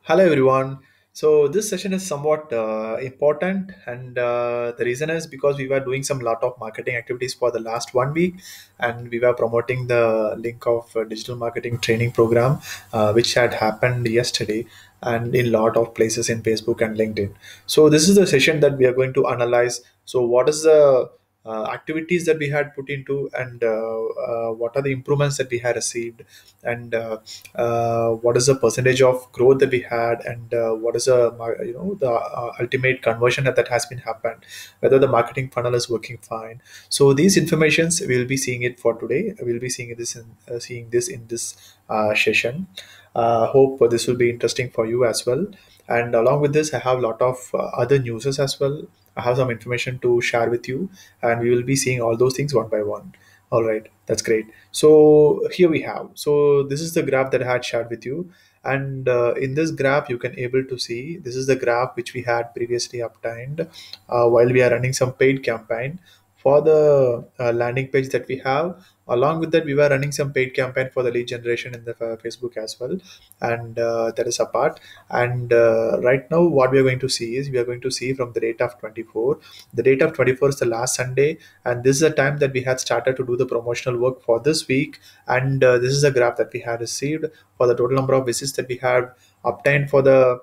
Hello, everyone. So this session is somewhat important, and the reason is because we were doing some lot of marketing activities for the last 1 week, and we were promoting the link of digital marketing training program, which had happened yesterday, and in lot of places in Facebook and LinkedIn. So this is the session that we are going to analyze. So what is the activities that we had put into, and what are the improvements that we had received, and what is the percentage of growth that we had, and what is the ultimate conversion that has been happened, whether the marketing funnel is working fine. So these informations we'll be seeing it for today. We'll be seeing this in this session. Hope this will be interesting for you as well. And along with this, I have a lot of other newses as well. I have some information to share with you, and we will be seeing all those things one by one. All right, that's great. So here we have. So this is the graph that I had shared with you, and in this graph you can able to see this is the graph which we had previously obtained while we are running some paid campaign for the landing page that we have. Along with that, we were running some paid campaign for the lead generation in the Facebook as well, and that is apart. And right now, what we are going to see is we are going to see from the date of 24. The date of 24 is the last Sunday, and this is the time that we had started to do the promotional work for this week. And this is the graph that we had received for the total number of visits that we have obtained for the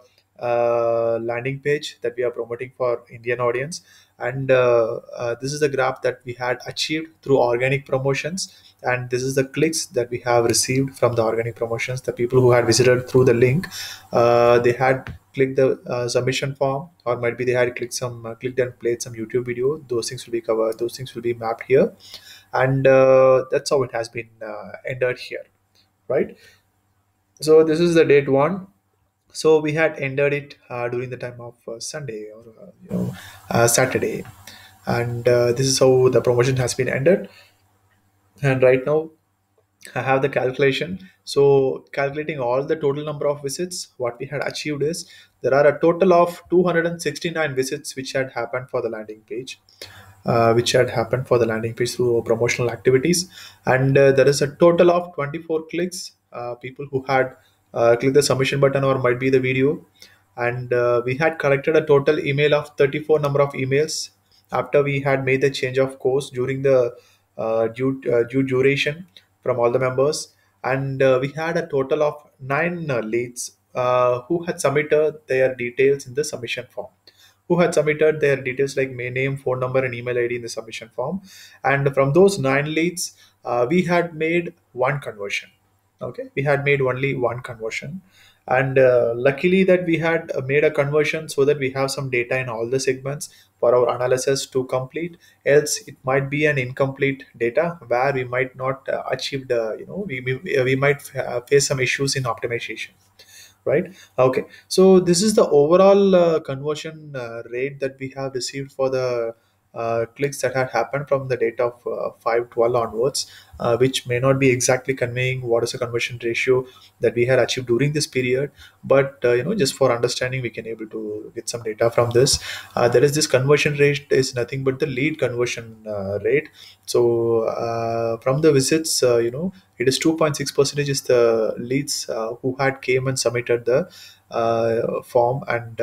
landing page that we are promoting for Indian audience. And this is the graph that we had achieved through organic promotions, and this is the clicks that we have received from the organic promotions. The people who had visited through the link, they had clicked the submission form, or might be they had clicked and played some YouTube video. Those things will be covered, those things will be mapped here, and that's how it has been entered here, right? So this is the date one. So we had ended it during the time of Sunday, or Saturday, and this is how the promotion has been ended. And right now I have the calculation. So calculating all the total number of visits, what we had achieved is there are a total of 269 visits which had happened for the landing page, through promotional activities. And there is a total of 24 clicks, people who had clicked the submission button or might be the video. And we had collected a total email of 34 number of emails after we had made the change of course during the due duration from all the members. And we had a total of 9 leads who had submitted their details in the submission form, who had submitted their details like name, phone number, and email ID in the submission form. And from those 9 leads, we had made one conversion. Okay, we had made only one conversion, and luckily that we had made a conversion so that we have some data in all the segments for our analysis to complete. Else, it might be an incomplete data where we might not achieve the we might face some issues in optimization, right? Okay, so this is the overall conversion rate that we have received for the clicks that had happened from the date of 512 onwards, which may not be exactly conveying what is the conversion ratio that we had achieved during this period. But just for understanding, we can able to get some data from this. There is this conversion rate is nothing but the lead conversion rate. So from the visits, it is 2.6 percentage is the leads who had came and submitted the form, and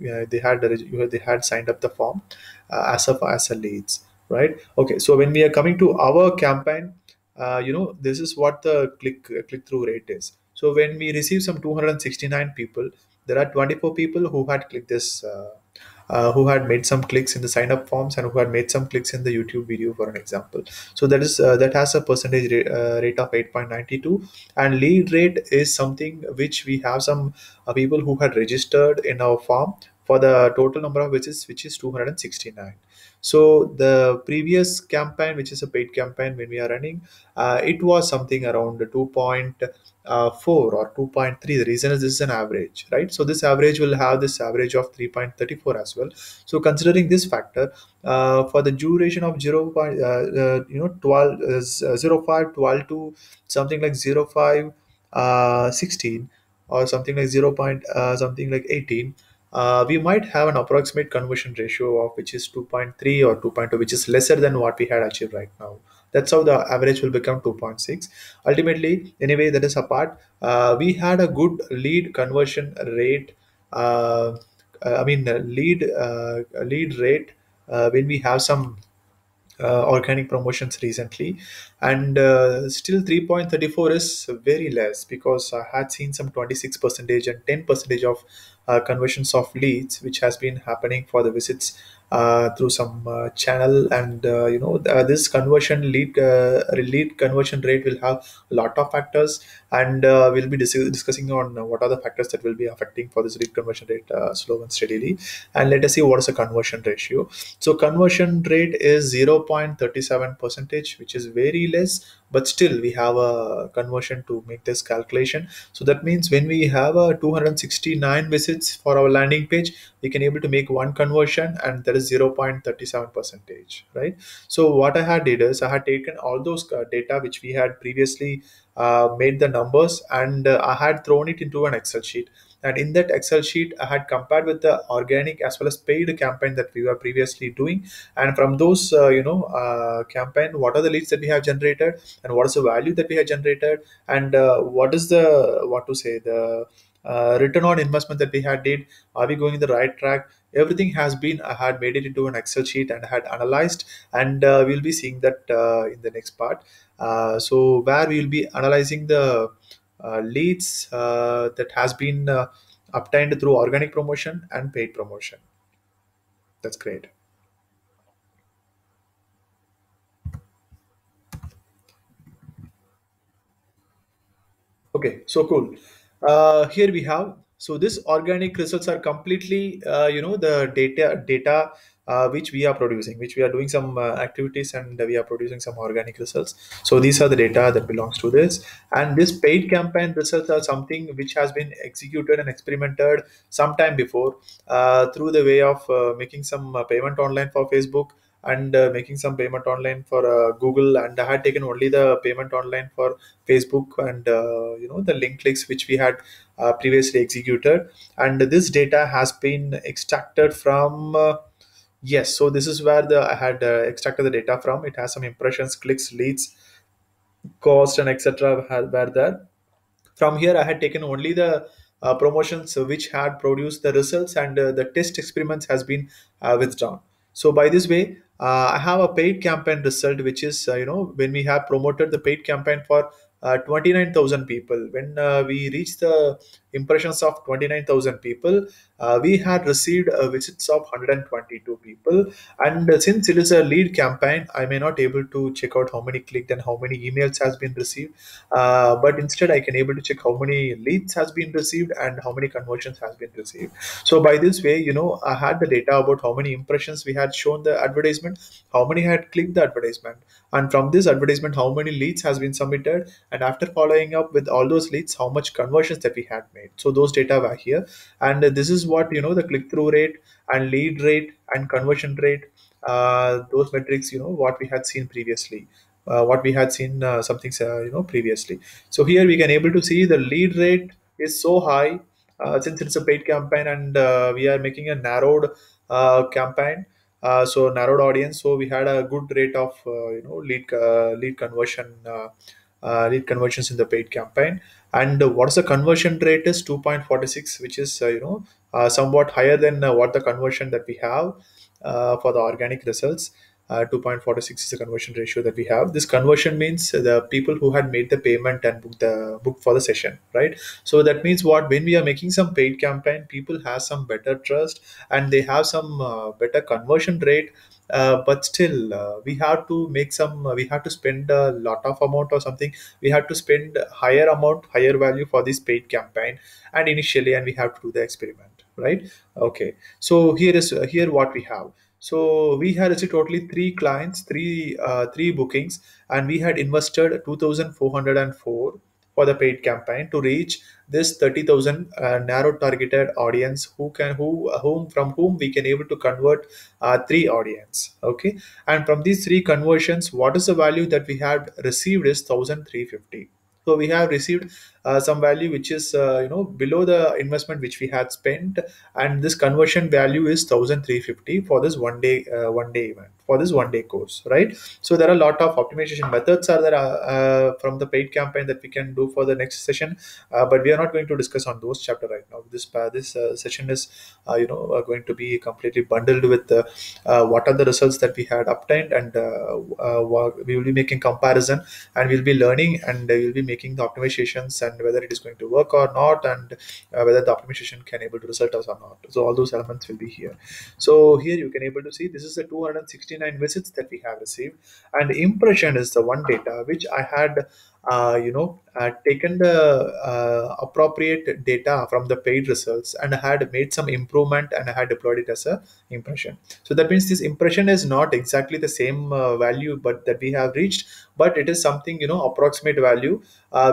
yeah, they had signed up the form as a leads, right? Okay, so when we are coming to our campaign, this is what the click through rate is. So when we receive some 269 people, there are 24 people who had clicked this who had made some clicks in the sign up forms, and who had made some clicks in the YouTube video, for an example. So that has a percentage rate of 8.92. And lead rate is something which we have some people who had registered in our form for the total number of visits, which is 269. So the previous campaign, which is a paid campaign, when we are running, it was something around 2.4 or 2.3. The reason is this is an average, right? So this average will have this average of 3.34 as well. So considering this factor, for the duration of 0.05 to something like 0.516, or something like 0. Something like 18, we might have an approximate conversion ratio of which is 2.3 or 2.2, which is lesser than what we had achieved right now. That's how the average will become 2.6. Ultimately, anyway, that is apart. We had a good lead conversion rate. Uh, lead rate when we have some organic promotions recently, and still 3.34 is very less, because I had seen some 26 percentage and 10 percentage of conversions of leads which has been happening for the visits through some channel. And this conversion lead conversion rate will have a lot of factors, and we'll be discussing on what are the factors that will be affecting for this lead conversion rate slow and steadily. And let us see what is the conversion ratio. So conversion rate is 0.37 percentage, which is very less, but still we have a conversion to make this calculation. So that means when we have a 269 visits for our landing page, we can able to make one conversion, and that is 0.37 percentage, right? So what I had did is I had taken all those data which we had previously made the numbers, and I had thrown it into an Excel sheet. And in that Excel sheet, I had compared with the organic as well as paid campaign that we were previously doing. And from those, campaign, what are the leads that we have generated, and what is the value that we have generated, and what is the what to say the return on investment that we had did. Are we going in the right track? Everything has been, I had made it into an Excel sheet and had analyzed, and we'll be seeing that in the next part. So where we will be analyzing the leads that has been obtained through organic promotion and paid promotion. That's great. Okay, so cool. Here we have, so this organic results are completely the data which we are producing, which we are doing some activities, and we are producing some organic results. So these are the data that belongs to this, and this paid campaign results are something which has been executed and experimented sometime before through the way of making some payment online for Facebook, and making some payment online for Google. And I had taken only the payment online for Facebook, and the link clicks which we had previously executed. And this data has been extracted from yes, so this is where the I had extracted the data from. It has some impressions, clicks, leads, cost, and etc. Were there. From here, I had taken only the promotions which had produced the results, and the test experiments has been withdrawn. So by this way, I have a paid campaign result, which is when we have promoted the paid campaign for 29,000 people. When we reached the impressions of 29,000 people, we had received visits of 122 people. And since it is a lead campaign, I may not able to check out how many clicked and how many emails has been received, but instead I can able to check how many leads has been received and how many conversions has been received. So by this way, I had the data about how many impressions we had shown the advertisement, how many had clicked the advertisement, and from this advertisement how many leads has been submitted, and after following up with all those leads, how much conversions that we had made. So those data were here, and this is what the click through rate and lead rate and conversion rate, those metrics, what we had seen previously, what we had seen something previously. So here we can able to see the lead rate is so high, since it's a paid campaign, and we are making a narrowed campaign, so narrowed audience. So we had a good rate of lead conversions in the paid campaign. And what's the conversion rate is 2.46, which is somewhat higher than what the conversion that we have for the organic results. 2.46 is the conversion ratio that we have. This conversion means the people who had made the payment and book for the session, right? So that means what, when we are making some paid campaign, people have some better trust, and they have some better conversion rate. But still, we have to spend a lot of amount or something. We have to spend higher amount, higher value for this paid campaign, and initially, and we have to do the experiment, right? Okay, so here what we have. So we had actually totally three clients, three bookings, and we had invested 2,404 for the paid campaign to reach this 30,000 narrow targeted audience, whom from whom we can able to convert three audience. Okay, and from these three conversions, what is the value that we have received is 1,350. So we have received some value which is below the investment which we had spent, and this conversion value is 1,350 for this one day event. for this 1 day course, right? So there are a lot of optimization methods are there from the paid campaign that we can do for the next session, but we are not going to discuss on those chapter right now. This session is going to be completely bundled with what are the results that we had obtained, and we will be making comparison, and we'll be learning, and we'll be making the optimizations, and whether it is going to work or not, and whether the optimization can able to result us or not. So all those elements will be here. So here you can able to see this is the 269 visits that we have received, and impression is the one data which I had taken the appropriate data from the paid results and had made some improvement, and I had deployed it as a impression. So that means this impression is not exactly the same value but that we have reached, but it is something approximate value,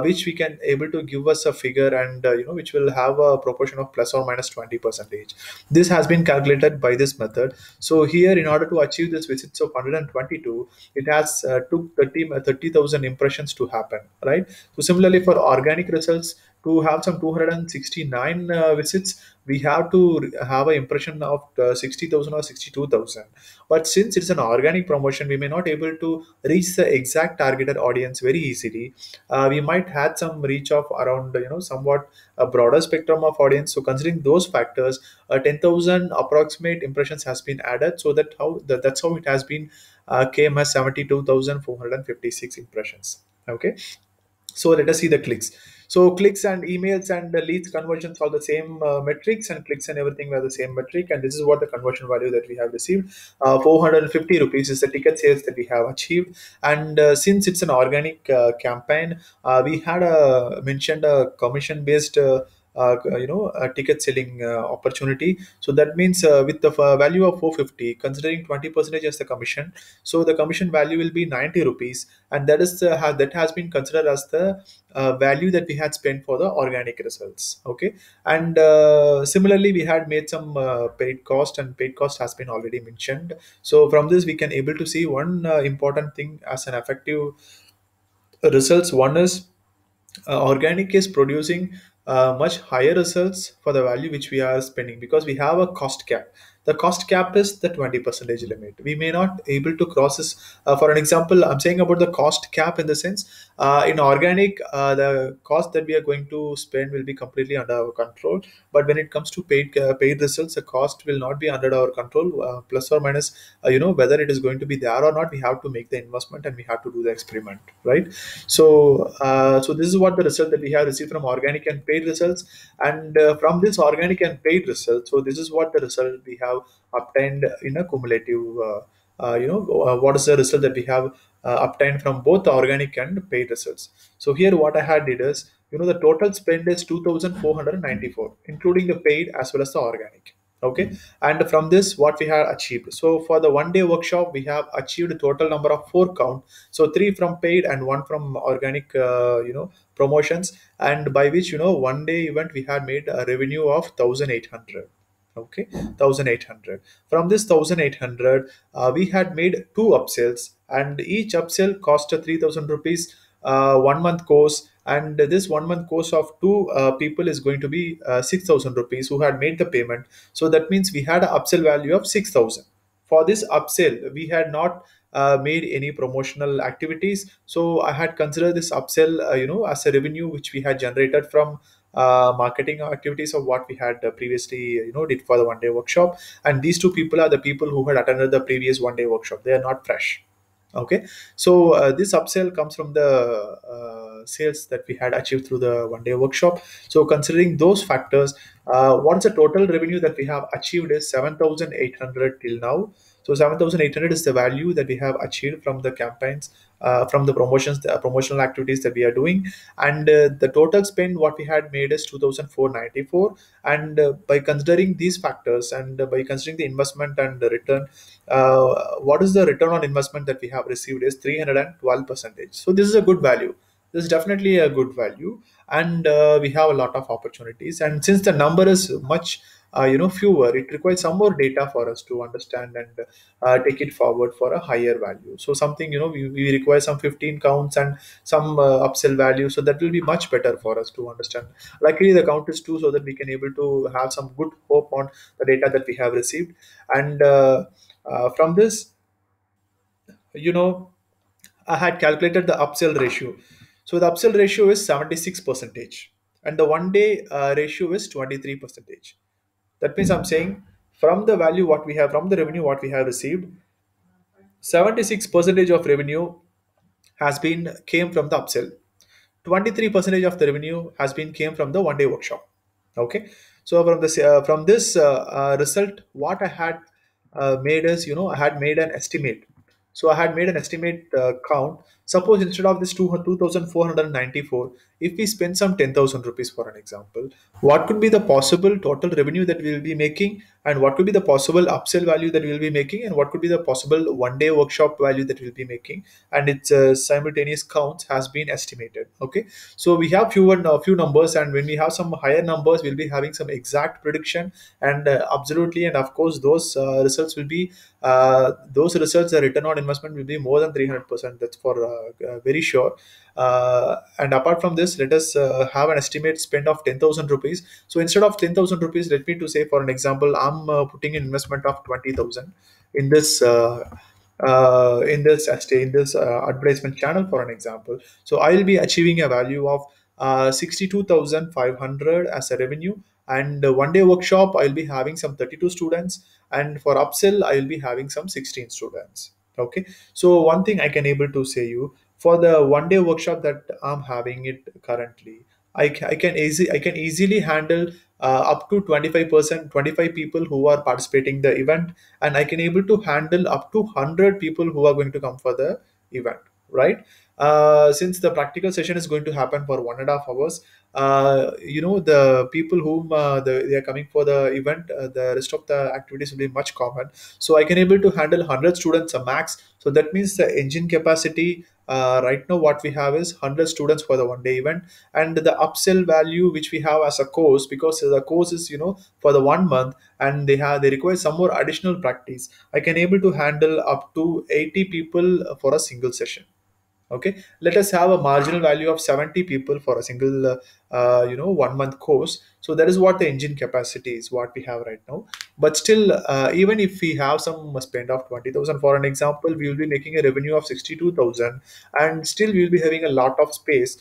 which we can able to give us a figure, and which will have a proportion of plus or minus 20 percentage. This has been calculated by this method. So here, in order to achieve this visits of 122, it has took 30,000 impressions to happen, right? So similarly for organic results, to have some 269 visits, we have to have an impression of 60,000 or 62,000. But since it's an organic promotion, we may not able to reach the exact targeted audience very easily. We might had some reach of around somewhat a broader spectrum of audience. So considering those factors, 10,000 approximate impressions has been added, so that's how it has been came as 72,456 impressions. Okay, so let us see the clicks. So clicks and emails and the leads conversions are the same metrics, and clicks and everything were the same metric. And this is what the conversion value that we have received. 450 rupees is the ticket sales that we have achieved. And since it's an organic campaign, we had mentioned a commission based. A ticket selling opportunity. So that means with the value of 450, considering 20% as the commission, so the commission value will be 90 rupees, and that is that has been considered as the value that we had spent for the organic results. Okay, and similarly we had made some paid cost, and paid cost has been already mentioned. So from this we can able to see one important thing as an effective results. One is organic is producing much higher results for the value which we are spending, because we have a cost cap. The cost cap is the 20 percentage limit. We may not able to cross this. For an example, I'm saying about the cost cap in the sense, in organic, the cost that we are going to spend will be completely under our control. But when it comes to paid results, the cost will not be under our control. Plus or minus, whether it is going to be there or not, we have to make the investment and we have to do the experiment, right? So this is what the result that we have received from organic and paid results. And from this organic and paid results, so this is what the result we have obtained in a cumulative. What is the result that we have obtained from both the organic and paid results? So here, what I had did is, the total spend is 2,494, including the paid as well as the organic. Okay, and from this, what we have achieved. So for the 1 day workshop, we have achieved a total number of 4 count. So 3 from paid and 1 from organic promotions, and by which 1 day event we had made a revenue of 1,800. Okay, 1,800. From this 1,800, we had made 2 upsells, and each upsell cost 3,000 rupees, 1 month course. And this 1 month course of 2 people is going to be 6,000 rupees who had made the payment. So that means we had an upsell value of 6,000. For this upsell, we had not made any promotional activities. So I had considered this upsell, as a revenue which we had generated from marketing activities of what we had previously, did for the 1 day workshop. And these 2 people are the people who had attended the previous 1 day workshop. They are not fresh. Okay, so this upsell comes from the sales that we had achieved through the 1 day workshop. So considering those factors, what's the total revenue that we have achieved is 7,800 till now. So 7,800 is the value that we have achieved from the campaigns, from the promotions, the promotional activities that we are doing. And the total spend what we had made is 2,494. And by considering these factors, and by considering the investment and the return, what is the return on investment that we have received is 312 percentage. So this is a good value. This is definitely a good value, and we have a lot of opportunities. And since the number is much fewer, it requires some more data for us to understand and take it forward for a higher value. So something, we require some 15 counts and some upsell value, so that will be much better for us to understand. Luckily the count is 2, so that we can able to have some good hope on the data that we have received. And from this, you know, I had calculated the upsell ratio. So the upsell ratio is 76 percentage, and the one day ratio is 23 percentage. That means I'm saying from the value what we have, from the revenue what we have received, 76 percentage of revenue has been came from the upsell. 23 percentage of the revenue has been came from the one day workshop. Okay, so from this result what I had made is, I had made an estimate. So I had made an estimate count. Suppose instead of this 2,494, if we spend some 10,000 rupees for an example, what could be the possible total revenue that we will be making, and what could be the possible upsell value that we will be making, and what could be the possible one day workshop value that we will be making, and its simultaneous counts has been estimated. Okay, so we have few numbers, and when we have some higher numbers we'll be having some exact prediction, and absolutely, and of course those results, the return on investment will be more than 300%. That's for very sure. And apart from this, let us have an estimate spend of 10,000 rupees. So instead of 10,000 rupees, let me to say for an example, I'm putting an investment of 20,000 in this advertisement channel for an example. So I'll be achieving a value of 62,500 as a revenue, and one day workshop I'll be having some 32 students, and for upsell I'll be having some 16 students. Okay, so one thing I can able to say you, for the one day workshop that I'm having it currently, I can easily handle up to 25%, 25 people who are participating the event, and I can able to handle up to 100 people who are going to come for the event, right? Since the practical session is going to happen for 1.5 hours, the people whom they are coming for the event, the rest of the activities will be much common. So I can able to handle 100 students a max. So that means the engine capacity right now what we have is 100 students for the one day event, and the upsell value which we have as a course, because the course is for the 1 month, and they require some more additional practice. I can able to handle up to 80 people for a single session. Okay, let us have a marginal value of 70 people for a single 1 month course. So that is what the engine capacity is what we have right now. But still, even if we have some spend of 20,000 for an example, we will be making a revenue of 62,000, and still we will be having a lot of space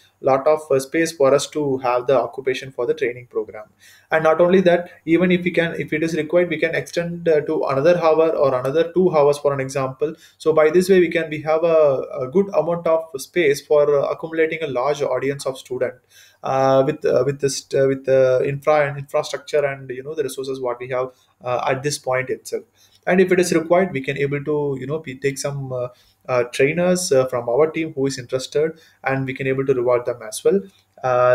for us to have the occupation for the training program. And not only that, even if it is required, we can extend to another hour or another 2 hours for an example. So by this way we have a good amount of space for accumulating a large audience of student, with the infrastructure and the resources what we have at this point itself. And if it is required, we can able to take some trainers from our team who is interested, and we can able to reward them as well.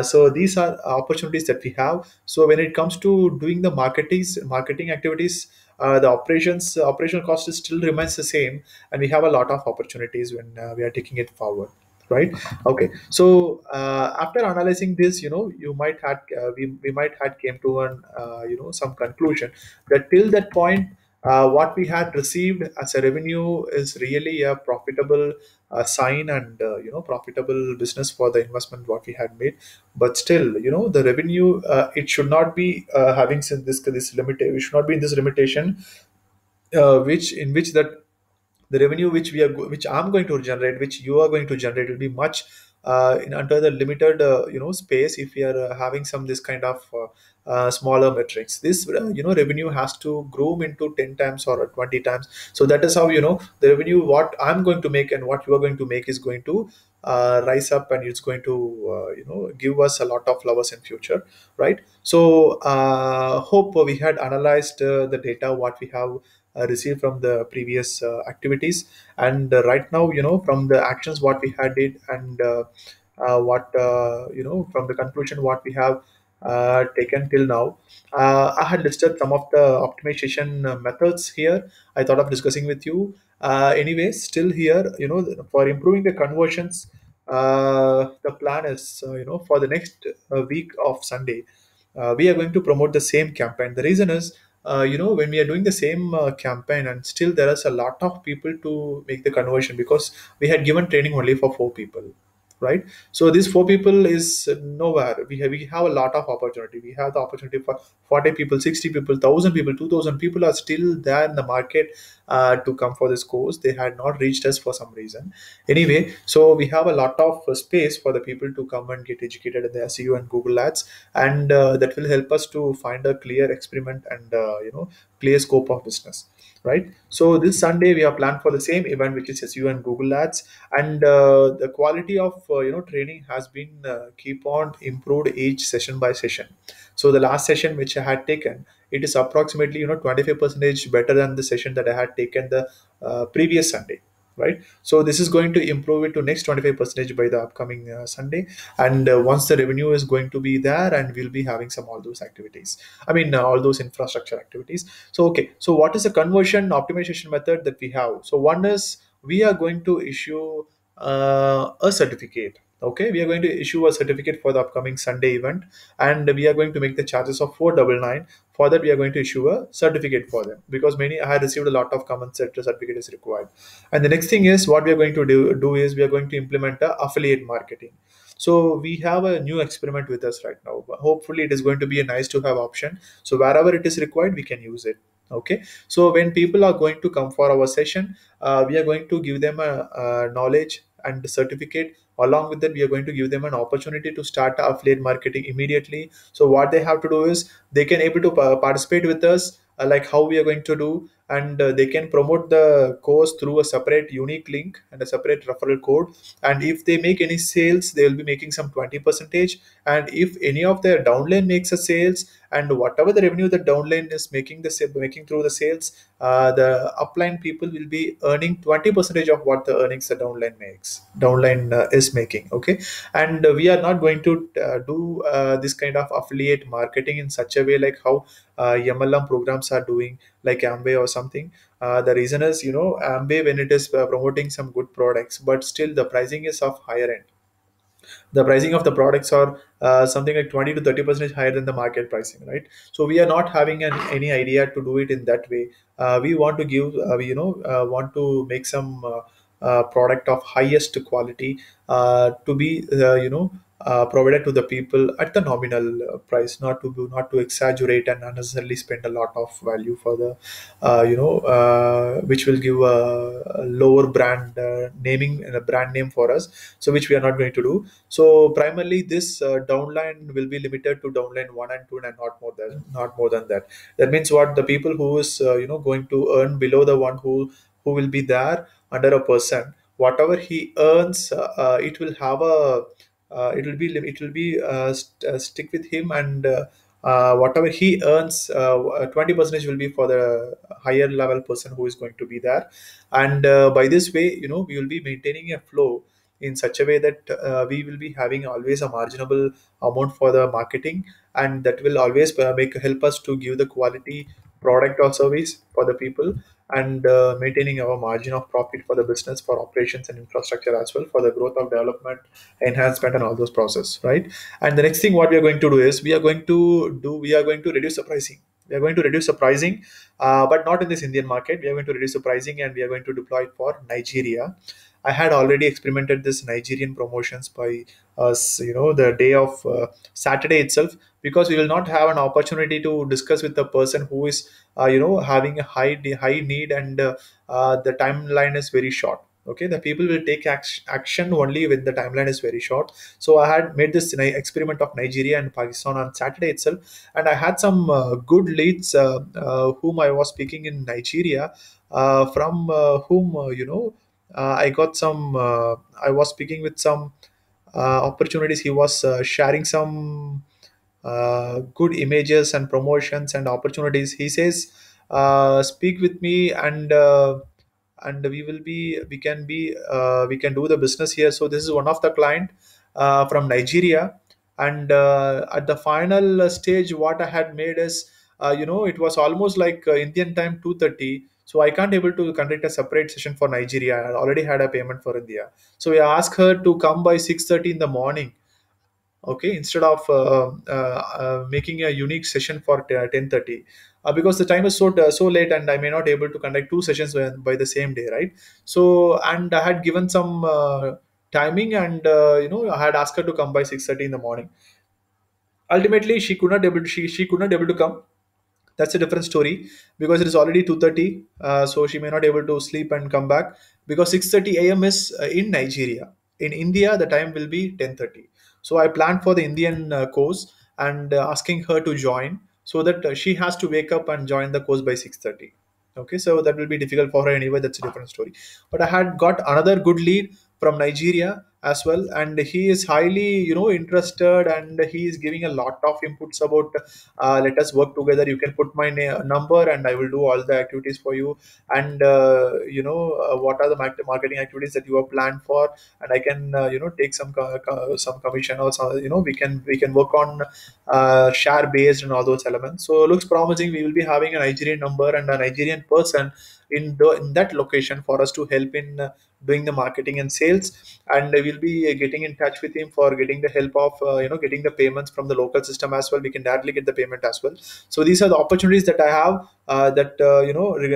So these are opportunities that we have. So when it comes to doing the marketing activities, the operational cost is still remains the same, and we have a lot of opportunities when we are taking it forward, right? Okay, so after analyzing this, we might had came to an some conclusion that till that point, what we had received as a revenue is really a profitable sign, and profitable business for the investment what we had made. But still, the revenue, it should not be having this limit, we should not be in this limitation, which in which that the revenue which I'm going to generate, which you are going to generate, will be much in under the limited space. If we are having some this kind of smaller metrics, this revenue has to grow into 10 times or 20 times. So that is how the revenue what I'm going to make and what you are going to make is going to rise up, and it's going to give us a lot of flowers in future, right? So hope we had analyzed the data what we have received from the previous activities, and right now from the actions what we had did, and what from the conclusion what we have taken till now, I had listed some of the optimization methods here. I thought of discussing with you. Anyway, still here, for improving the conversions, the plan is for the next week of Sunday, we are going to promote the same campaign. The reason is, when we are doing the same campaign, and still there is a lot of people to make the conversion, because we had given training only for 4 people. right? So these four people is nowhere. We have a lot of opportunity. We have the opportunity for 40 people, 60 people, 1,000 people, 2,000 people are still there in the market to come for this course. They had not reached us for some reason. Anyway, so we have a lot of space for the people to come and get educated in the SEO and Google Ads, and that will help us to find a clear experiment and clear scope of business, right? So this Sunday we have planned for the same event, which is SEO and Google Ads, and the quality of training has been keep on improved each session by session. So the last session which I had taken, it is approximately 25 percentage better than the session that I had taken the previous Sunday, right? So this is going to improve it to next 25 percentage by the upcoming Sunday. And once the revenue is going to be there, and we'll be having some all those activities, I mean all those infrastructure activities. So okay, so what is the conversion optimization method that we have? So one is, we are going to issue a certificate. Okay, we are going to issue a certificate for the upcoming Sunday event, and we are going to make the charges of 499. For that, we are going to issue a certificate for them, because many I had received a lot of comments that the certificate is required. And the next thing is, what we are going to do is we are going to implement a affiliate marketing. So we have a new experiment with us right now. Hopefully, it is going to be a nice to have option. So wherever it is required, we can use it. Okay, so when people are going to come for our session, we are going to give them a knowledge and certificate. Along with that, we are going to give them an opportunity to start affiliate marketing immediately. So what they have to do is, they can able to participate with us, like how we are going to do, and they can promote the course through a separate unique link and a separate referral code. And if they make any sales, they will be making some 20 percentage. And if any of their downline makes a sales, and whatever the revenue the downline is making making through the sales, the upline people will be earning 20 percentage of what the earnings the downline is making. Okay, and we are not going to do this kind of affiliate marketing in such a way like how MLM programs are doing, like Amway or something. The reason is, Amway, when it is promoting some good products, but still the pricing is of higher end. The pricing of the products are something like 20 to 30 percent higher than the market pricing, right? So we are not having any idea to do it in that way. We want to give we want to make some product of highest quality to be provided to the people at the nominal price, not to exaggerate and unnecessarily spend a lot of value for the which will give a lower brand naming and a brand name for us, so which we are not going to do. So primarily, this downline will be limited to downline one and two, and not more than that. That means what, the people who is going to earn below the one who will be there under a person, whatever he earns, it will be stick with him, and whatever he earns, 20 percentage will be for the higher level person who is going to be there. And by this way, we will be maintaining a flow in such a way that we will be having always a marginable amount for the marketing, and that will always make help us to give the quality product or service for the people, and maintaining our margin of profit for the business, for operations and infrastructure as well, for the growth of development, enhancement, and all those process, right? And the next thing what we are going to do is, we are going to reduce the pricing. We are going to reduce the pricing, but not in this Indian market. We are going to reduce the pricing, and we are going to deploy it for Nigeria. I had already experimented this Nigerian promotions by us, the day of Saturday itself, because we will not have an opportunity to discuss with the person who is, having a high need, and the timeline is very short. Okay, the people will take action only when the timeline is very short. So I had made this experiment of Nigeria and Pakistan on Saturday itself, and I had some good leads whom I was speaking in Nigeria, from whom I got some. I was speaking with some opportunities. He was sharing some good images and promotions and opportunities. He says, "Speak with me, and we can do the business here." So this is one of the client from Nigeria, and at the final stage, what I had made is, it was almost like Indian time 2:30. So I can't able to conduct a separate session for Nigeria. I already had a payment for India. So we asked her to come by 6:30 in the morning. Okay, instead of making a unique session for 10:30, because the time is so late, and I may not able to conduct two sessions by the same day, right? So, and I had given some timing, and I had asked her to come by 6:30 in the morning. Ultimately, she could not able to come. That's a different story, because it is already 2:30, so she may not able to sleep and come back, because 6:30 a.m. is in Nigeria. In India, the time will be 10:30. So I planned for the Indian course, and asking her to join, so that she has to wake up and join the course by 6:30. Okay, so that will be difficult for her anyway. That's a different story. But I had got another good lead from Nigeria as well, and he is highly interested, and he is giving a lot of inputs about, let us work together, you can put my number and I will do all the activities for you, and what are the marketing activities that you have planned for, and I can take some commission, or some, we can work on share based and all those elements. So it looks promising. We will be having a Nigerian number and a Nigerian person in that location for us to help in doing the marketing and sales, and we will be getting in touch with him for getting the help of getting the payments from the local system as well. We can directly get the payment as well. So these are the opportunities that I have, that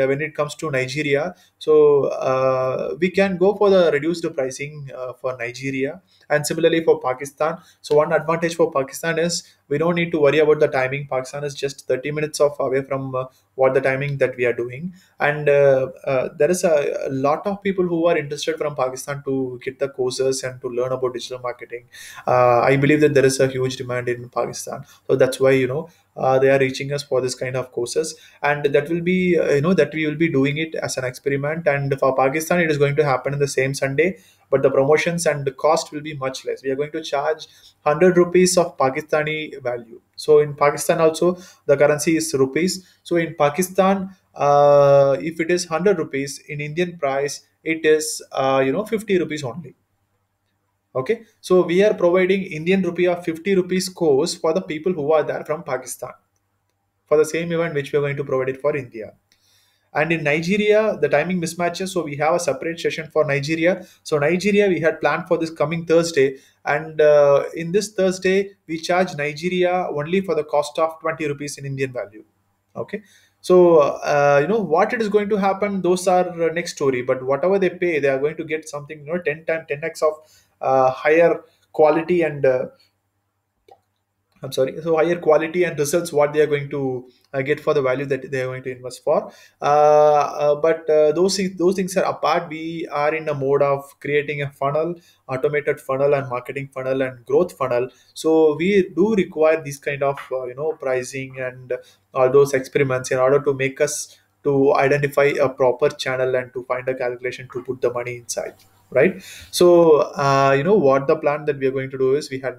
when it comes to Nigeria. So we can go for the reduced pricing for Nigeria, and similarly for Pakistan. So one advantage for Pakistan is we don't need to worry about the timing. Pakistan is just 30 minutes off away from what the timing that we are doing, and there is a lot of people who are interested from Pakistan to get the courses and to learn about digital marketing. I believe that there is a huge demand in Pakistan, so that's why they are reaching us for this kind of courses, and that will be that we will be doing it as an experiment. And for Pakistan, it is going to happen in the same Sunday, but the promotions and the cost will be much less. We are going to charge 100 rupees of Pakistani value. So in Pakistan also, the currency is rupees. So in Pakistan, if it is 100 rupees, in Indian price it is 50 rupees only. Okay, so we are providing Indian rupee of 50 rupees course for the people who are there from Pakistan, for the same event which we are going to provide it for India. And in Nigeria, the timing mismatches, so we have a separate session for Nigeria. So Nigeria, we had planned for this coming Thursday, and in this Thursday, we charge Nigeria only for the cost of 20 rupees in Indian value. Okay, so what it is going to happen, those are next story. But whatever they pay, they are going to get something 10x of higher quality and I'm sorry. So higher quality and results, what they are going to get for the value that they are going to invest for. But those things are apart. We are in a mode of creating a funnel, automated funnel, and marketing funnel and growth funnel. So we do require this kind of pricing and all those experiments in order to make us to identify a proper channel and to find a calculation to put the money inside, right? So what the plan that we are going to do is, we had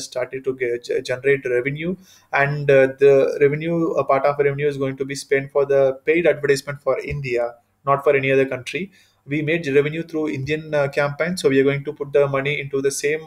started to generate revenue, and the revenue, a part of revenue is going to be spent for the paid advertisement for India, not for any other country. We made revenue through Indian campaign, so we are going to put the money into the same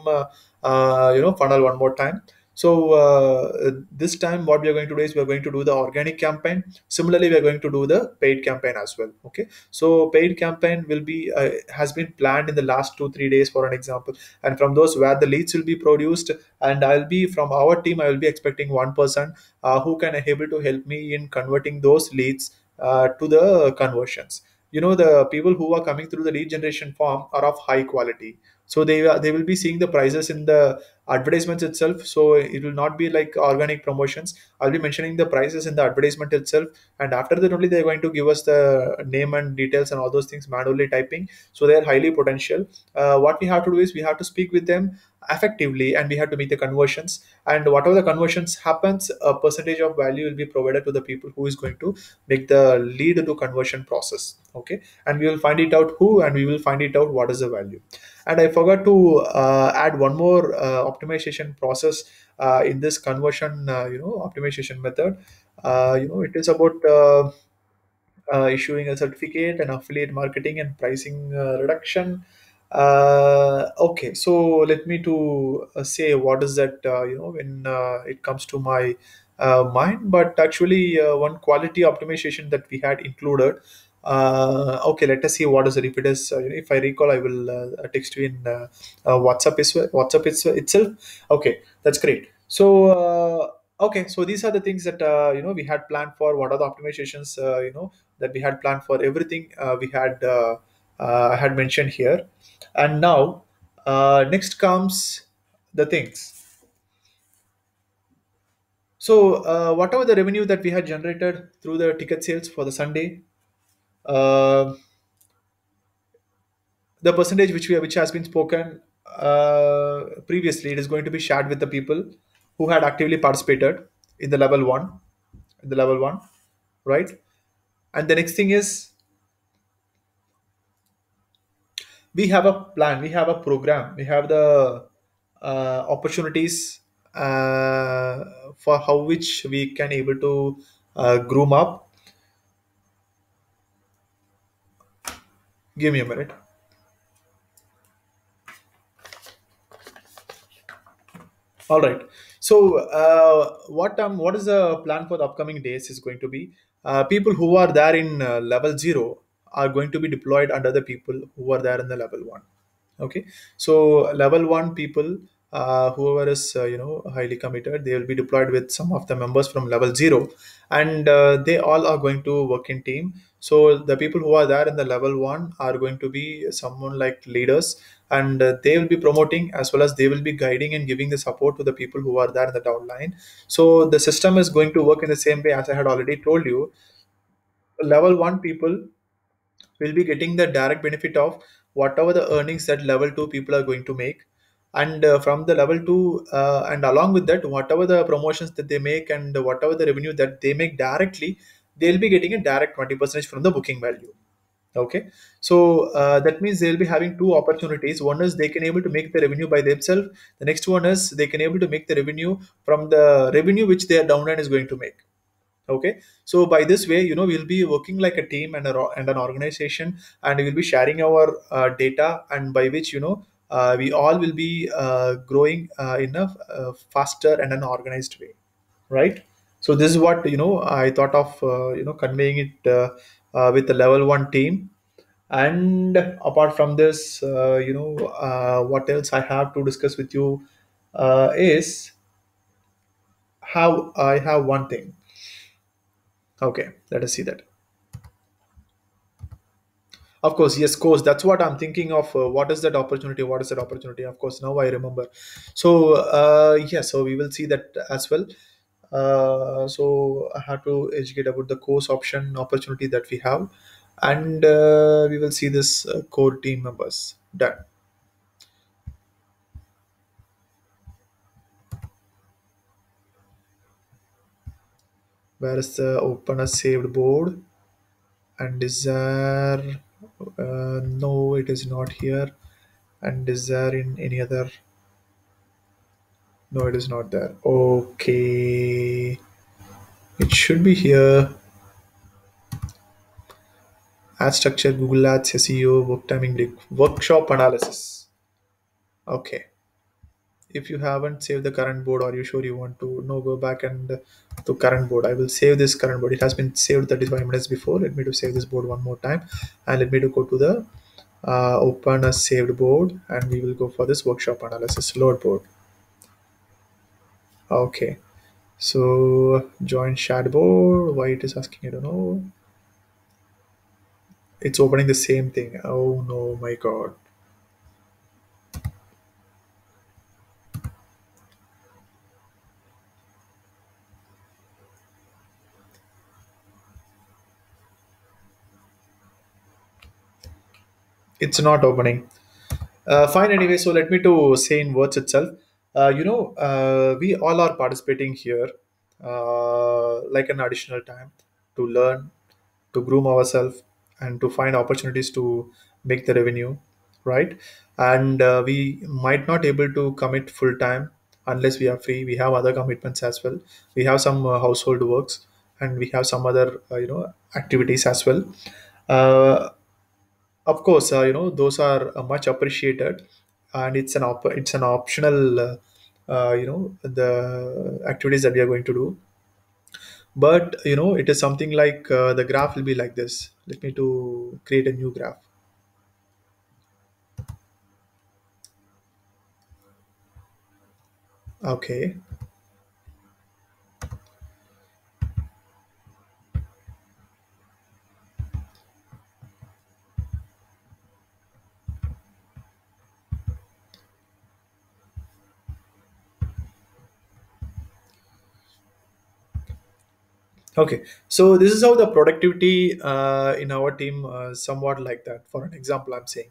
funnel one more time. So this time, what we are going to do is, we are going to do the organic campaign. Similarly, we are going to do the paid campaign as well. Okay, so paid campaign will be has been planned in the last 2 3 days, for an example, and from those where the leads will be produced, and I'll be from our team, I will be expecting one person who can able to help me in converting those leads to the conversions. The people who are coming through the lead generation form are of high quality, so they will be seeing the prices in the advertisements itself. So it will not be like organic promotions. I'll be mentioning the prices in the advertisement itself, and after that only they're going to give us the name and details and all those things manually typing. So they are highly potential. What we have to do is, we have to speak with them effectively, and we have to make the conversions, and whatever the conversions happens, a percentage of value will be provided to the people who is going to make the lead to conversion process. Okay, and we will find it out who, and we will find it out what is the value. And I forgot to add one more optimization process in this conversion optimization method. It is about issuing a certificate and affiliate marketing and pricing reduction. Okay, so let me to say what is that when it comes to my mind. But actually, one quality optimization that we had included. Okay, let us see what is it. If it is, if I recall, I will text you in WhatsApp itself. Okay, that's great. So okay, so these are the things that we had planned for. What are the optimizations that we had planned for? Everything we had I had mentioned here. And now Next comes the things. So whatever the revenue that we had generated through the ticket sales for the Sunday, uh, the percentage which has been spoken previously, it is going to be shared with the people who had actively participated in the level one, in the level one, right? And the next thing is, we have a plan, we have a program, we have the opportunities for how which we can able to groom up. Give me a minute. All right. So, what is the plan for the upcoming days is going to be, people who are there in level zero are going to be deployed under the people who are there in the level one. Okay, so level one people, whoever is highly committed, they will be deployed with some of the members from level zero, and they all are going to work in team. So the people who are there in the level one are going to be someone like leaders, and they will be promoting as well as they will be guiding and giving the support to the people who are there in the downline. So the system is going to work in the same way as I had already told you. Level one people will be getting the direct benefit of whatever the earnings that level 2 people are going to make, and from the level 2, and along with that, whatever the promotions that they make and whatever the revenue that they make directly, they'll be getting a direct 20% from the booking value. Okay, so that means they'll be having two opportunities. One is they can able to make the revenue by themselves. The next one is they can able to make the revenue from the revenue which their downline is going to make. Okay, so by this way, we'll be working like a team and and an organization, and we'll be sharing our data, and by which we all will be growing in a faster and an organized way, right? So this is what I thought of conveying it with the level one team. And apart from this, what else I have to discuss with you is how I have one thing. Okay, let us see that. Of course, yes, course. That's what I'm thinking of. What is that opportunity? What is that opportunity? Of course, now I remember. So, yeah, so we will see that as well. So, I have to educate about the course option opportunity that we have, and we will see this core team members. Done. Where is the open a saved board? And is there? No, it is not here. And is there in any other? No, it is not there. Okay. It should be here. Ad structure, Google Ads, SEO, work timing, workshop analysis. Okay. If you haven't saved the current board, are you sure you want to no go back and to current board? I will save this current board. It has been saved 35 minutes before. Let me to save this board one more time, and let me to go to the open a saved board, and we will go for this workshop analysis load board. Okay. So join shared board. Why it is asking? I don't know. It's opening the same thing. Oh no, my god. It's not opening. Fine, anyway. So let me to say in words itself. We all are participating here, like an additional time to learn, to groom ourselves, and to find opportunities to make the revenue, right? And we might not able to commit full time unless we are free. We have other commitments as well. We have some household works, and we have some other activities as well. Uh, of course, those are much appreciated, and it's an optional, the activities that we are going to do. But it is something like the graph will be like this. Let me to create a new graph. Okay, Okay, so this is how the productivity in our team somewhat like that. For an example, I'm saying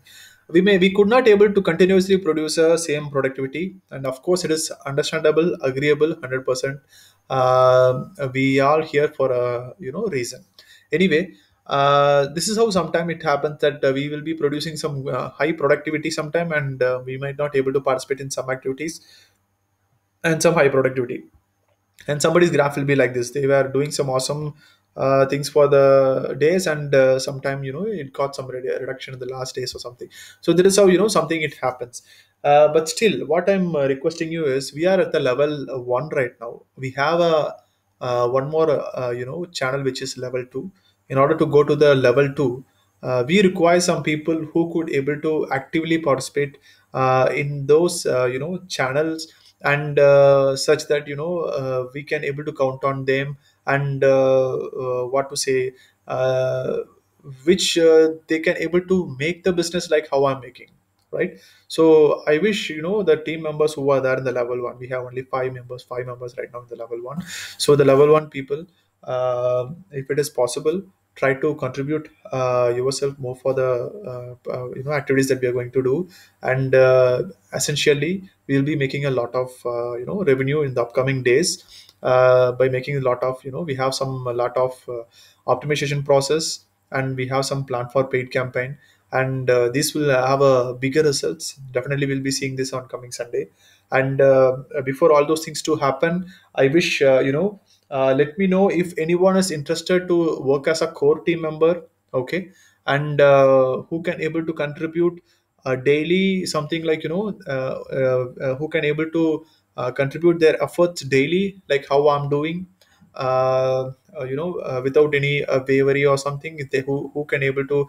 we could not able to continuously produce a same productivity, and of course it is understandable, agreeable, 100%. We are here for a reason. Anyway, this is how sometime it happens that we will be producing some high productivity sometime, and we might not able to participate in some activities and some high productivity, and somebody's graph will be like this. They were doing some awesome things for the days, and sometime it got some reduction in the last days or something. So that is how something it happens. But still, what I'm requesting you is, we are at the level 1 right now. We have a one more channel which is level 2. In order to go to the level 2, we require some people who could able to actively participate in those channels, and such that we can able to count on them, and what to say, uh, which they can able to make the business like how I'm making, right? So I wish the team members who are there in the level 1, we have only 5 members right now in the level 1. So the level 1 people, if it is possible, try to contribute yourself more for the activities that we are going to do. And essentially we'll be making a lot of revenue in the upcoming days, by making a lot of we have some a lot of optimization process, and we have some plan for paid campaign, and this will have a bigger results. Definitely we'll be seeing this on coming Sunday. And before all those things to happen, I wish let me know if anyone is interested to work as a core team member. Okay, and who can able to contribute daily something like who can able to contribute their efforts daily, like how I'm doing, without any wavery or something. If they who can able to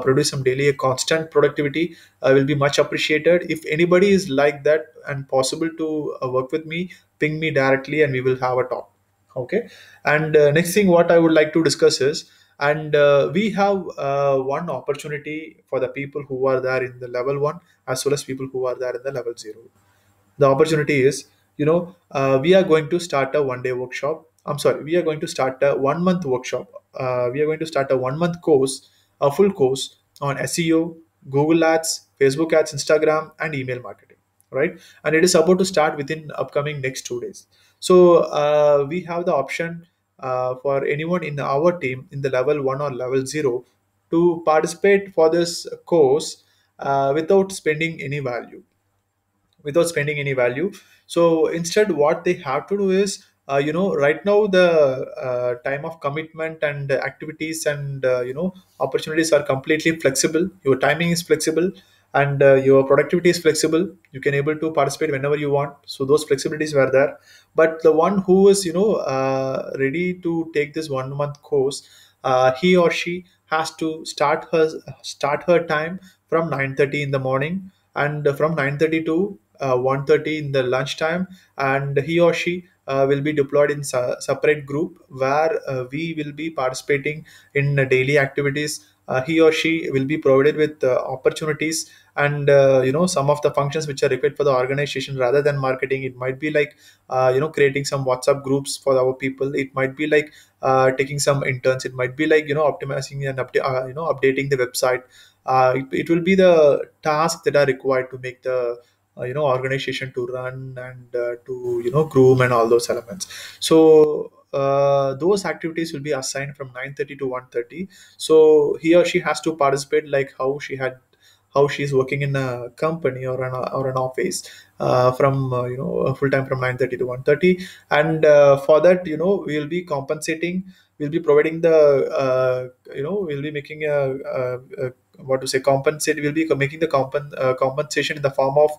produce some daily a constant productivity, will be much appreciated. If anybody is like that and possible to work with me, ping me directly and we will have a talk. Okay, and next thing what I would like to discuss is, and we have one opportunity for the people who are there in the level 1, as well as people who are there in the level 0. The opportunity is, we are going to start a 1 day workshop. I'm sorry, we are going to start a 1 month workshop. We are going to start a 1 month course, a full course on SEO, Google Ads, Facebook Ads, Instagram, and email marketing, right? And it is about to start within upcoming next 2 days. So we have the option for anyone in our team in the level 1 or level 0 to participate for this course without spending any value, so instead what they have to do is, right now the time of commitment and activities and opportunities are completely flexible. Your timing is flexible, and your productivity is flexible. You can able to participate whenever you want, so those flexibilities were there. But the one who is ready to take this 1 month course, he or she has to start her time from 9:30 in the morning, and from 9:30 to 1:30 in the lunchtime, and he or she will be deployed in separate group, where we will be participating in daily activities. He or she will be provided with opportunities, and some of the functions which are required for the organization rather than marketing. It might be like creating some WhatsApp groups for our people. It might be like taking some interns. It might be like optimizing and updating the website. It will be the tasks that are required to make the organization to run, and to groom and all those elements. So those activities will be assigned from 9:30 to 1:30. So he or she has to participate like how she's working in a company or an office, from full time from 9:30 to 1:30. And for that, we'll be compensating. We'll be providing the we'll be making a what to say compensate we'll be making the compensation in the form of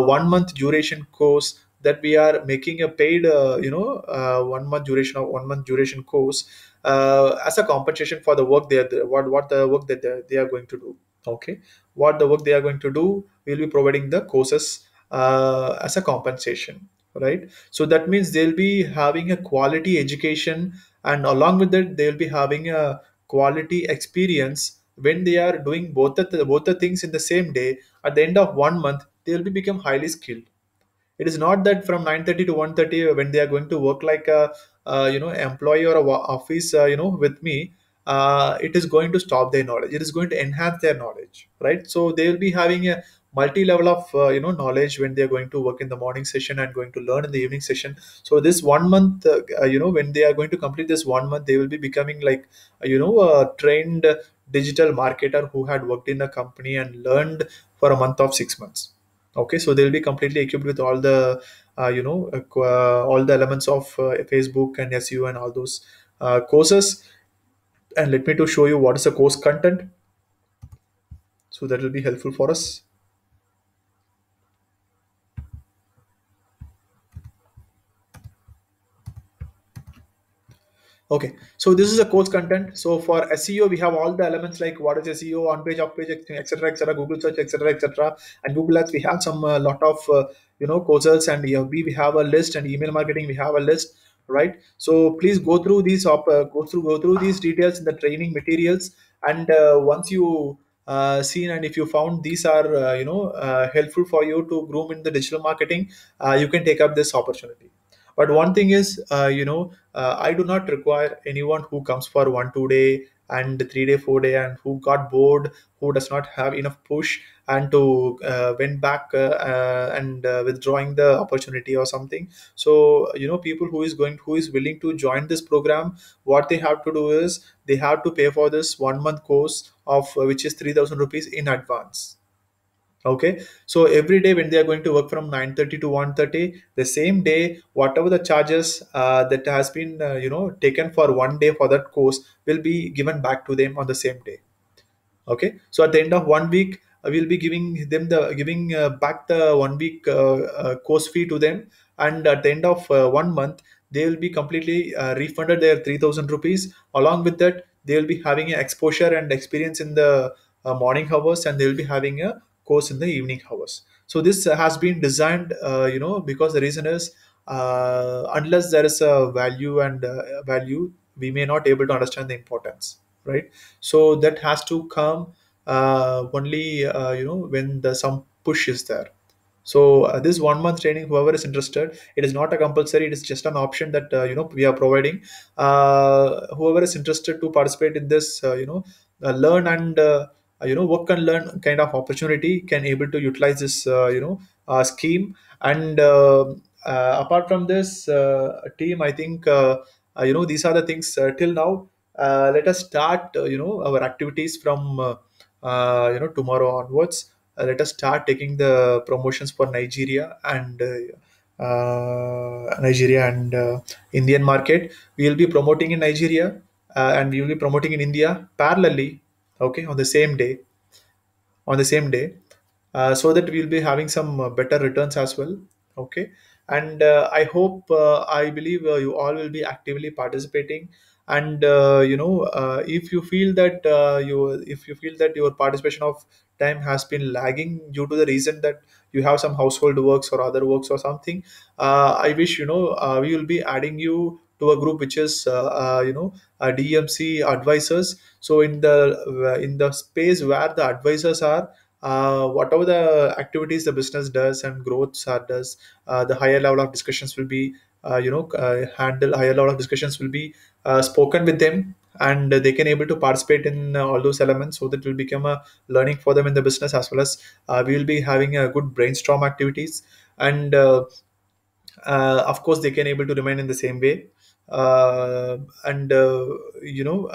1 month duration course, that we are making a paid 1 month duration course, as a compensation for the work what the work that they are going to do. Okay, what the work they are going to do, we'll be providing the courses as a compensation, right? So that means they'll be having a quality education, and along with that they'll be having a quality experience. When they are doing both the things in the same day, at the end of 1 month they'll be become highly skilled. It is not that from 9:30 to 1:30 when they are going to work like a employee or a office with me, it is going to stop their knowledge. It is going to enhance their knowledge, right? So they will be having a multi-level of knowledge when they are going to work in the morning session and going to learn in the evening session. So this 1 month, when they are going to complete this 1 month, they will be becoming like a trained digital marketer who had worked in a company and learned for a month of 6 months. Okay, so they'll be completely equipped with all the all the elements of Facebook and SEO and all those courses. And let me to show you what is the course content, so that will be helpful for us. Okay, so this is a course content. So for SEO, we have all the elements like what is SEO, on page, off page, etc., etc., Google search, etc., etc. And Google Ads, we have some lot of courses, and we have a list, and email marketing, we have a list, right? So please go through these go through these details in the training materials, and once you seen, and if you found these are helpful for you to groom in the digital marketing, you can take up this opportunity. But one thing is, I do not require anyone who comes for 1 2 day and 3 day 4 day and who got bored, who does not have enough push, and to went back and withdrawing the opportunity or something. So people who is willing to join this program, what they have to do is they have to pay for this 1 month course of which is 3,000 rupees in advance. Okay, so every day when they are going to work from 9:30 to 1:30, the same day, whatever the charges that has been taken for 1 day for that course will be given back to them on the same day. Okay, so at the end of 1 week, we'll be giving back the 1 week course fee to them, and at the end of 1 month, they will be completely refunded their 3,000 rupees. Along with that, they will be having an exposure and experience in the morning hours, and they will be having a course in the evening hours. So this has been designed because the reason is, unless there is a value, we may not able to understand the importance, right? So that has to come only when the some push is there. So this 1 month training, whoever is interested, it is not a compulsory, it is just an option that we are providing. Whoever is interested to participate in this learn and work and learn kind of opportunity can able to utilize this scheme. And apart from this team, I think these are the things till now. Let us start our activities from tomorrow onwards. Let us start taking the promotions for Nigeria and Indian market. We will be promoting in Nigeria, and we will be promoting in India parallelly. Okay, on the same day, so that we'll be having some better returns as well. Okay, and I believe you all will be actively participating. And if you feel that your participation of time has been lagging due to the reason that you have some household works or other works or something, I wish we will be adding you to a group which is DMC advisors. So in the space where the advisors are, whatever the activities the business does and growths are does, the higher level of discussions will be handle higher level of discussions will be spoken with them, and they can able to participate in all those elements, so that will become a learning for them in the business, as well as we will be having a good brainstorm activities. And of course they can able to remain in the same way. And you know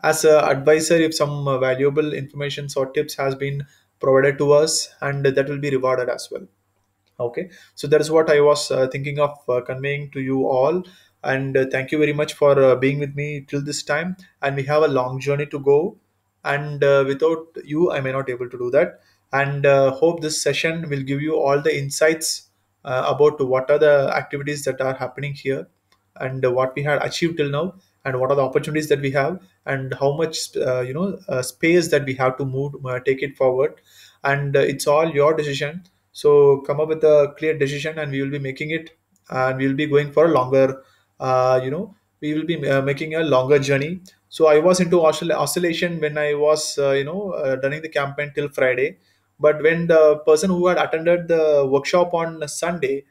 as a advisor, if some valuable information or tips has been provided to us, and that will be rewarded as well. Okay, so that is what I was thinking of conveying to you all. And thank you very much for being with me till this time. And we have a long journey to go. And without you, I may not able to do that. And hope this session will give you all the insights about what are the activities that are happening here, and what we had achieved till now, and what are the opportunities that we have, and how much space that we have to move, take it forward. And it's all your decision. So come up with a clear decision, and we will be making it, and we will be going for a longer, we will be making a longer journey. So I was into oscillation when I was running the campaign till Friday. But when the person who had attended the workshop on Sunday,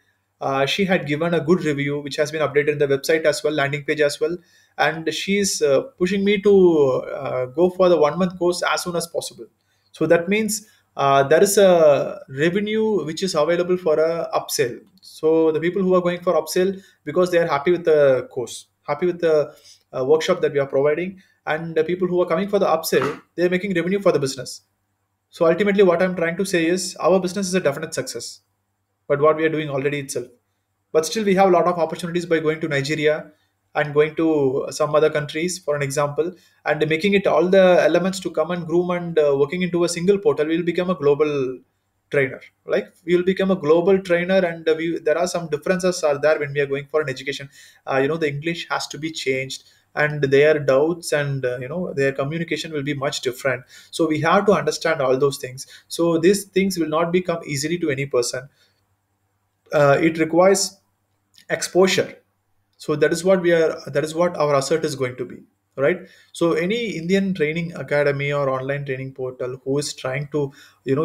she had given a good review, which has been updated in the website as well, landing page as well, and she's pushing me to go for the 1 month course as soon as possible. So that means there is a revenue which is available for a upsell. So the people who are going for upsell, because they are happy with the course, happy with the workshop that we are providing, and the people who are coming for the upsell, they are making revenue for the business. So ultimately, what I'm trying to say is our business is a definite success, but what we are doing already itself. But still, we have a lot of opportunities by going to Nigeria and going to some other countries, for an example, and making it all the elements to come and groom and working into a single portal. We will become a global trainer. Like we will become a global trainer, and there are some differences are there when we are going for an education. The English has to be changed, and their doubts and their communication will be much different. So we have to understand all those things. So these things will not become easily to any person. It requires exposure. So that is what our asset is going to be, right? So any Indian training academy or online training portal who is trying to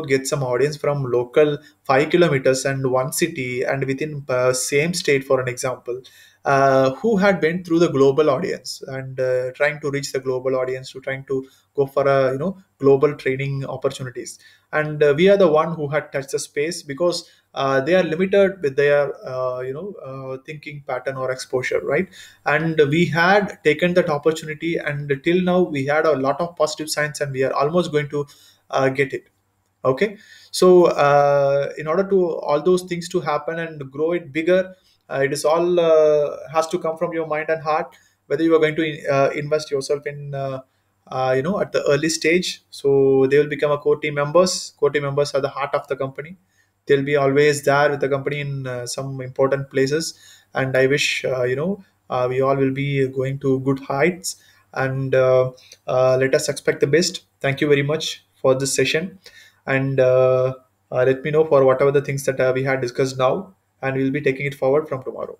get some audience from local 5 kilometers and one city and within same state, for an example, who had went through the global audience and trying to reach the global audience, to trying to go for a global training opportunities. And we are the one who had touched the space, because they are limited with their thinking pattern or exposure, right? And we had taken that opportunity, and till now we had a lot of positive signs, and we are almost going to get it. Okay. So in order to all those things to happen and grow it bigger, it is all has to come from your mind and heart, whether you are going to invest yourself in at the early stage. So they will become a core team members are the heart of the company. They'll be always there with the company in some important places. And I wish we all will be going to good heights. And let us expect the best. Thank you very much for this session. And let me know for whatever the things that we had discussed now, and we'll be taking it forward from tomorrow.